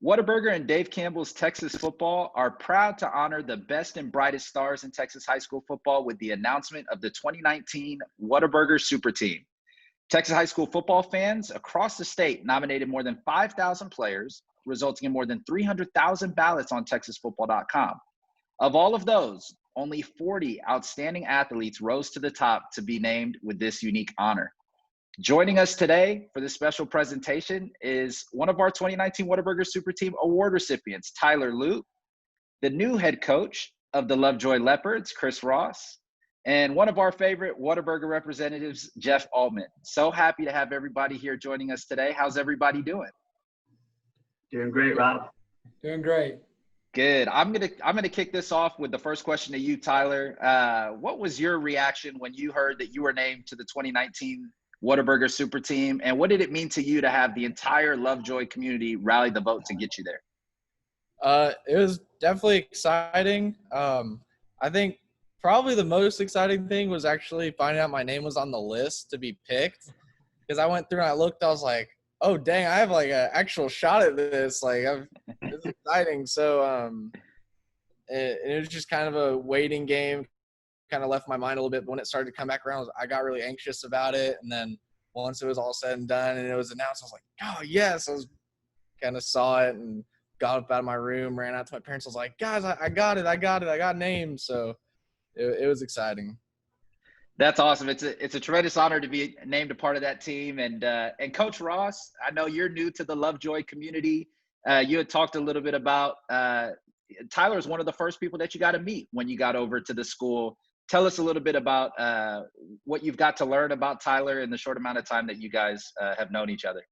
Whataburger and Dave Campbell's Texas Football are proud to honor the best and brightest stars in Texas high school football with the announcement of the 2019 Whataburger Super Team. Texas high school football fans across the state nominated more than 5,000 players, resulting in more than 300,000 ballots on TexasFootball.com. Of all of those, only 40 outstanding athletes rose to the top to be named with this unique honor. Joining us today for this special presentation is one of our 2019 Whataburger Super Team Award recipients, Tyler Loop, the new head coach of the Lovejoy Leopards, Chris Ross, and one of our favorite Whataburger representatives, Jeff Altman. So happy to have everybody here joining us today. How's everybody doing? Doing great, Rob. Doing great. Good. I'm gonna kick this off with the first question to you, Tyler. What was your reaction when you heard that you were named to the 2019 Whataburger Super Team, and what did it mean to you to have the entire Lovejoy community rally the vote to get you there? It was definitely exciting. I think probably the most exciting thing was actually finding out my name was on the list to be picked, because I went through and I looked, I was like, oh dang, I have like an actual shot at this. Like, it's exciting. So it was just kind of a waiting game. Kind of left my mind a little bit, but when it started to come back around, I got really anxious about it. And then once it was all said and done and it was announced, I was like, oh yes. I was kind of saw it and got up out of my room, ran out to my parents. I was like, guys, I got it. I got named. So it was exciting. That's awesome. It's a tremendous honor to be named a part of that team. And Coach Ross, I know you're new to the Lovejoy community. You had talked a little bit about Tyler is one of the first people that you got to meet when you got over to the school. Tell us a little bit about what you've got to learn about Tyler in the short amount of time that you guys have known each other.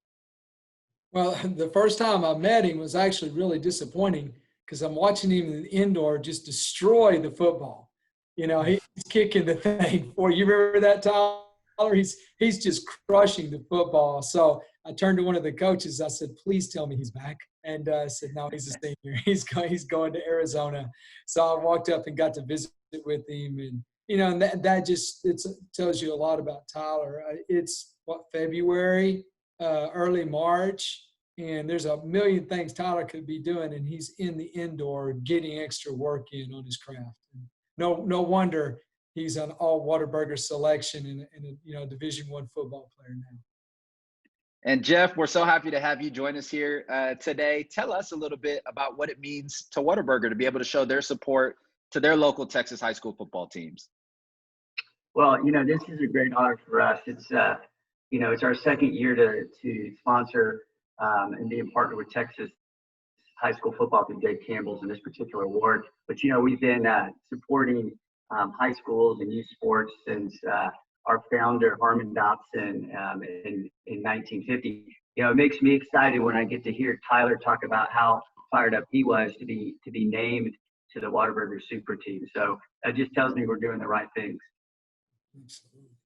Well, the first time I met him was actually really disappointing because I'm watching him in the indoor just destroy the football. You know, he's kicking the thing for you. Remember that, Tyler? He's just crushing the football. So I turned to one of the coaches. I said, please tell me he's back. And I said, no, he's a senior. He's going to Arizona. So I walked up and got to visit with him. And, you know, and that just tells you a lot about Tyler. It's, February, early March. And there's a million things Tyler could be doing. And he's in the indoor getting extra work in on his craft. And no wonder he's an all Whataburger selection and a Division I football player now. And Jeff, we're so happy to have you join us here today. Tell us a little bit about what it means to Whataburger to be able to show their support to their local Texas high school football teams. Well, this is a great honor for us. It's, it's our second year to sponsor and be a partner with Texas high school football through Dave Campbell's in this particular award. But, we've been supporting high schools and youth sports since our founder, Harmon Dobson, in 1950. It makes me excited when I get to hear Tyler talk about how fired up he was to be named to the Whataburger Super Team. So that just tells me we're doing the right things.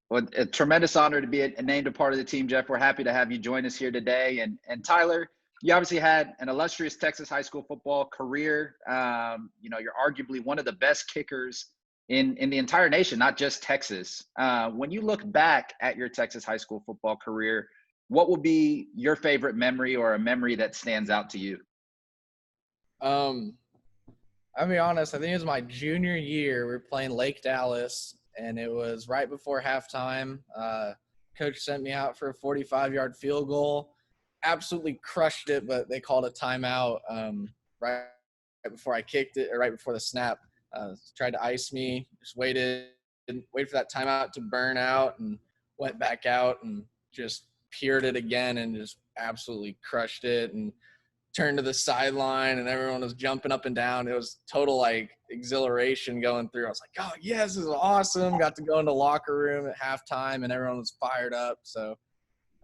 Well, a tremendous honor to be named a part of the team, Jeff. We're happy to have you join us here today. And Tyler, you obviously had an illustrious Texas high school football career. You're arguably one of the best kickers in the entire nation, not just Texas. When you look back at your Texas high school football career, what would be your favorite memory or a memory that stands out to you? I'll be honest, I think it was my junior year. We were playing Lake Dallas, and it was right before halftime. Coach sent me out for a 45-yard field goal. Absolutely crushed it, but they called a timeout right before I kicked it, or right before the snap. Tried to ice me, just waited for that timeout to burn out, and went back out and just peered it again and just absolutely crushed it and turned to the sideline, and everyone was jumping up and down. It was total exhilaration going through. I was like, oh yes, this is awesome. Got to go into the locker room at halftime and everyone was fired up. So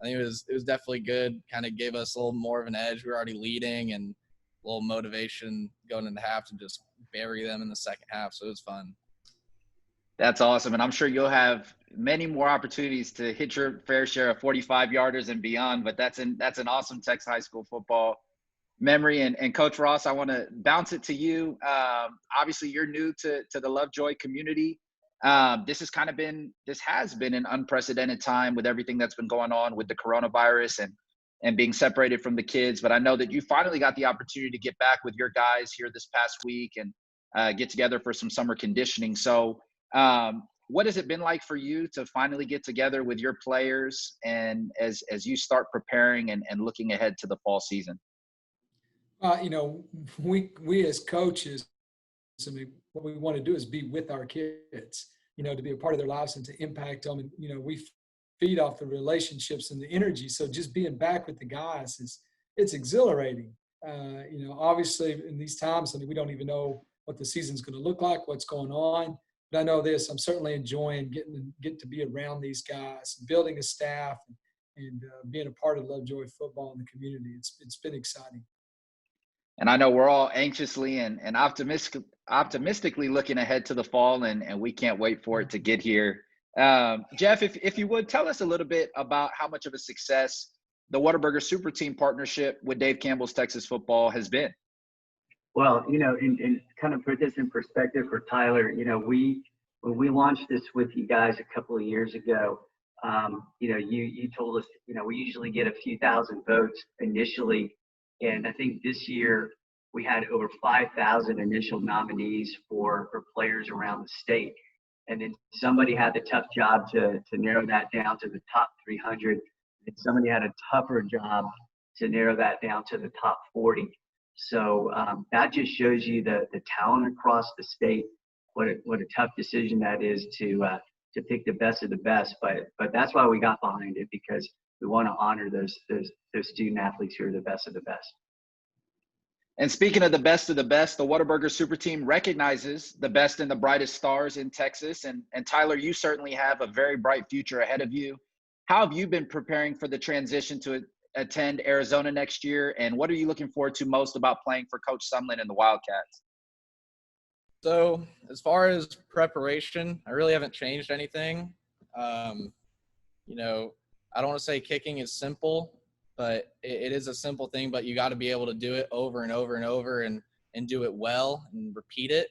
I think it was definitely good. Kind of gave us a little more of an edge. We were already leading, and a little motivation going into half to just bury them in the second half. So it was fun. That's awesome. And I'm sure you'll have many more opportunities to hit your fair share of 45-yarders and beyond, but that's an awesome Texas high school football memory. And Coach Ross, I want to bounce it to you. Obviously you're new to the Lovejoy community. This has been an unprecedented time with everything that's been going on with the coronavirus. And and being separated from the kids. But I know that you finally got the opportunity to get back with your guys here this past week and get together for some summer conditioning. So what has it been like for you to finally get together with your players and as you start preparing and looking ahead to the fall season? You know, we as coaches, I mean, what we want to do is be with our kids, you know, to be a part of their lives and to impact them. And, you know, we feed off the relationships and the energy. So just being back with the guys it's exhilarating. You know, obviously in these times, I mean, we don't even know what the season's going to look like, what's going on. But I know this, I'm certainly enjoying getting to be around these guys, building a staff and being a part of Lovejoy football in the community. It's been exciting. And I know we're all anxiously and optimistically looking ahead to the fall, and we can't wait for it to get here. Jeff, if you would, tell us a little bit about how much of a success the Whataburger Super Team partnership with Dave Campbell's Texas football has been. Well, you know, and kind of put this in perspective for Tyler, you know, when we launched this with you guys a couple of years ago, you know, you told us, you know, we usually get a few thousand votes initially. And I think this year we had over 5,000 initial nominees for players around the state. And then somebody had the tough job to narrow that down to the top 300. And somebody had a tougher job to narrow that down to the top 40. So that just shows you the talent across the state, what a tough decision that is to pick the best of the best. But that's why we got behind it, because we want to honor those student athletes who are the best of the best. And speaking of the best, the Whataburger Super Team recognizes the best and the brightest stars in Texas. And Tyler, you certainly have a very bright future ahead of you. How have you been preparing for the transition to attend Arizona next year? And what are you looking forward to most about playing for Coach Sumlin and the Wildcats? So as far as preparation, I really haven't changed anything. You know, I don't want to say kicking is simple, but it is a simple thing, but you got to be able to do it over and over and over and do it well and repeat it.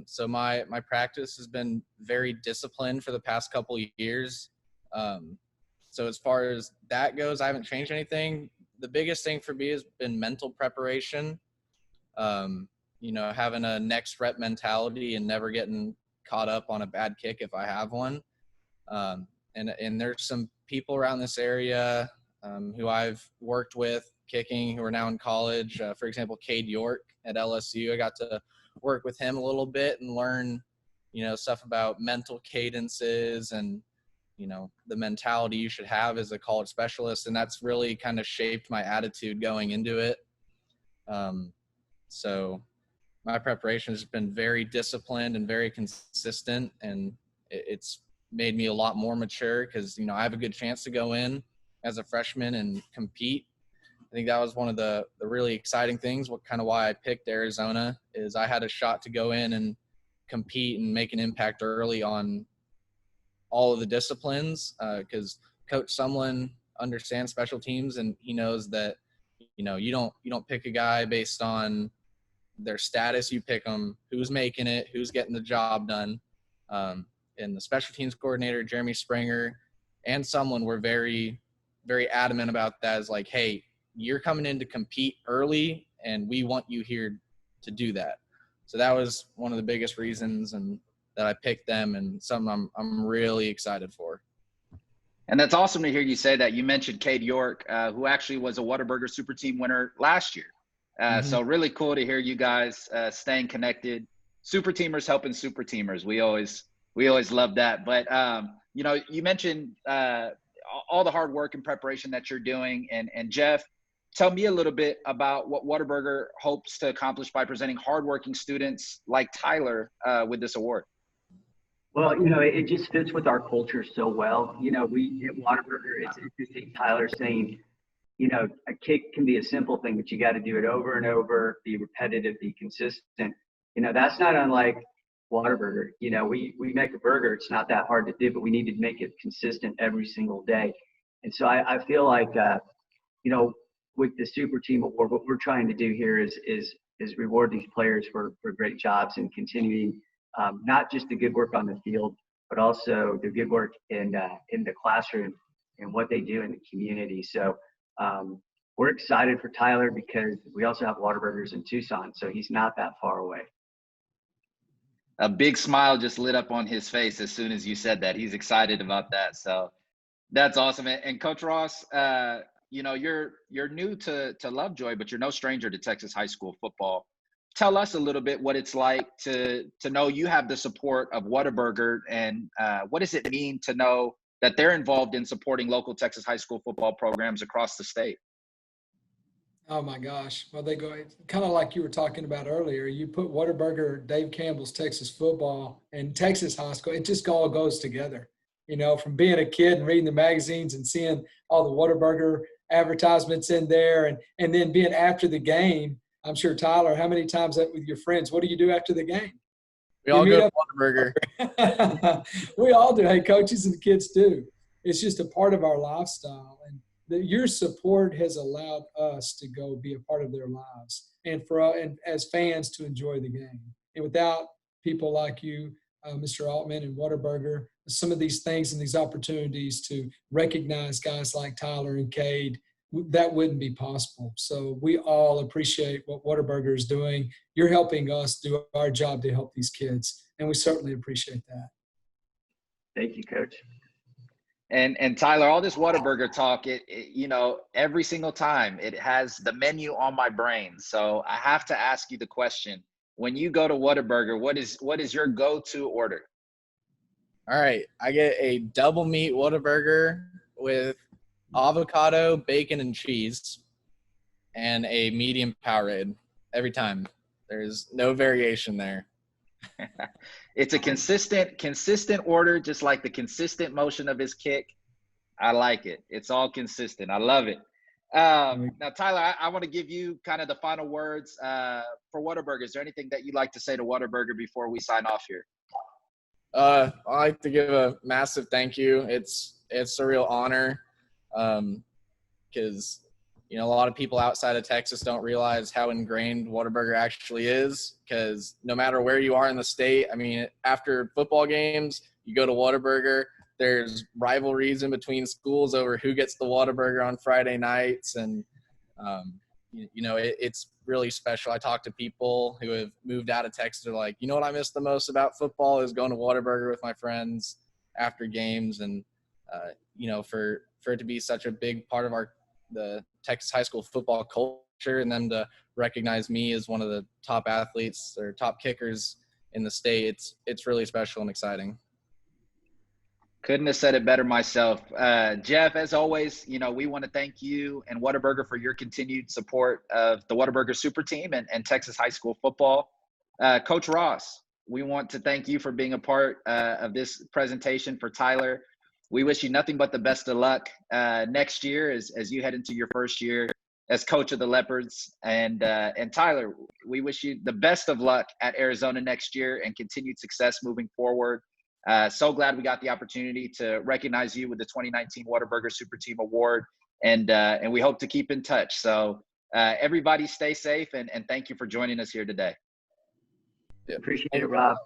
So my practice has been very disciplined for the past couple of years. So as far as that goes, I haven't changed anything. The biggest thing for me has been mental preparation. You know, having a next rep mentality and never getting caught up on a bad kick if I have one. And there's some people around this area who I've worked with kicking who are now in college. For example, Cade York at LSU. I got to work with him a little bit and learn, you know, stuff about mental cadences and, you know, the mentality you should have as a college specialist. And that's really kind of shaped my attitude going into it. So my preparation has been very disciplined and very consistent, and it's made me a lot more mature because, you know, I have a good chance to go in as a freshman and compete. I think that was one of the really exciting things. What kind of why I picked Arizona is I had a shot to go in and compete and make an impact early on all of the disciplines because Coach Sumlin understands special teams, and he knows that, you know, you don't pick a guy based on their status. You pick them who's making it, who's getting the job done. And the special teams coordinator, Jeremy Springer, and Sumlin were very, very adamant about that. Is like, hey, you're coming in to compete early, and we want you here to do that. So that was one of the biggest reasons, and that I picked them, and something I'm really excited for. And that's awesome to hear you say that. You mentioned Cade York, who actually was a Whataburger Super Team winner last year. So really cool to hear you guys staying connected. Super teamers helping super teamers. We always love that. But you know, you mentioned all the hard work and preparation that you're doing. And Jeff, tell me a little bit about what Whataburger hopes to accomplish by presenting hardworking students like Tyler with this award. Well, you know, it just fits with our culture so well. You know, we at Whataburger, it's interesting, Tyler saying, you know, a kick can be a simple thing, but you got to do it over and over, be repetitive, be consistent. You know, that's not unlike Whataburger. You know, we make a burger. It's not that hard to do, but we need to make it consistent every single day. And so I feel like, you know, with the Super Team Award, what we're trying to do here is reward these players for great jobs and continuing not just the good work on the field, but also the good work in the classroom and what they do in the community. So We're excited for Tyler because we also have Whataburgers in Tucson, so he's not that far away. A big smile just lit up on his face as soon as you said that. He's excited about that. So that's awesome. And Coach Ross, you know, you're new to Lovejoy, but you're no stranger to Texas high school football. Tell us a little bit what it's like to know you have the support of Whataburger, and what does it mean to know that they're involved in supporting local Texas high school football programs across the state? Oh my gosh. Well, they go kind of like you were talking about earlier. You put Whataburger, Dave Campbell's Texas football, and Texas high school. It just all goes together. You know, from being a kid and reading the magazines and seeing all the Whataburger advertisements in there, and then being after the game. I'm sure, Tyler, how many times that with your friends? What do you do after the game? We all go to Whataburger. We all do. Hey, coaches and the kids do. It's just a part of our lifestyle. And your support has allowed us to go be a part of their lives, and and as fans to enjoy the game. And without people like you, Mr. Altman and Whataburger, some of these things and these opportunities to recognize guys like Tyler and Cade, that wouldn't be possible. So we all appreciate what Whataburger is doing. You're helping us do our job to help these kids, and we certainly appreciate that. Thank you, Coach. And Tyler, all this Whataburger talk, it you know, every single time it has the menu on my brain. So I have to ask you the question: when you go to Whataburger, what is your go-to order? All right, I get a double meat Whataburger with avocado, bacon, and cheese, and a medium Powerade every time. There's no variation there. It's a consistent order, just like the consistent motion of his kick. I like it. It's all consistent. I love it. Now, Tyler, I want to give you kind of the final words for Whataburger. Is there anything that you'd like to say to Whataburger before we sign off here? I'd like to give a massive thank you. It's a real honor, because you know, a lot of people outside of Texas don't realize how ingrained Whataburger actually is, because no matter where you are in the state, I mean, after football games, you go to Whataburger, there's rivalries in between schools over who gets the Whataburger on Friday nights. And, you know, it's really special. I talk to people who have moved out of Texas. They're like, you know what I miss the most about football is going to Whataburger with my friends after games. And, you know, for it to be such a big part of the Texas high school football culture, and them to recognize me as one of the top athletes or top kickers in the state, it's really special and exciting. Couldn't have said it better myself. Jeff, as always, you know, we want to thank you and Whataburger for your continued support of the Whataburger Super Team and Texas high school football. Coach Ross, we want to thank you for being a part of this presentation for Tyler. We wish you nothing but the best of luck next year as you head into your first year as coach of the Leopards. And Tyler, we wish you the best of luck at Arizona next year and continued success moving forward. So glad we got the opportunity to recognize you with the 2019 Whataburger Super Team Award, and we hope to keep in touch. So everybody stay safe, and thank you for joining us here today. Appreciate it, Rob.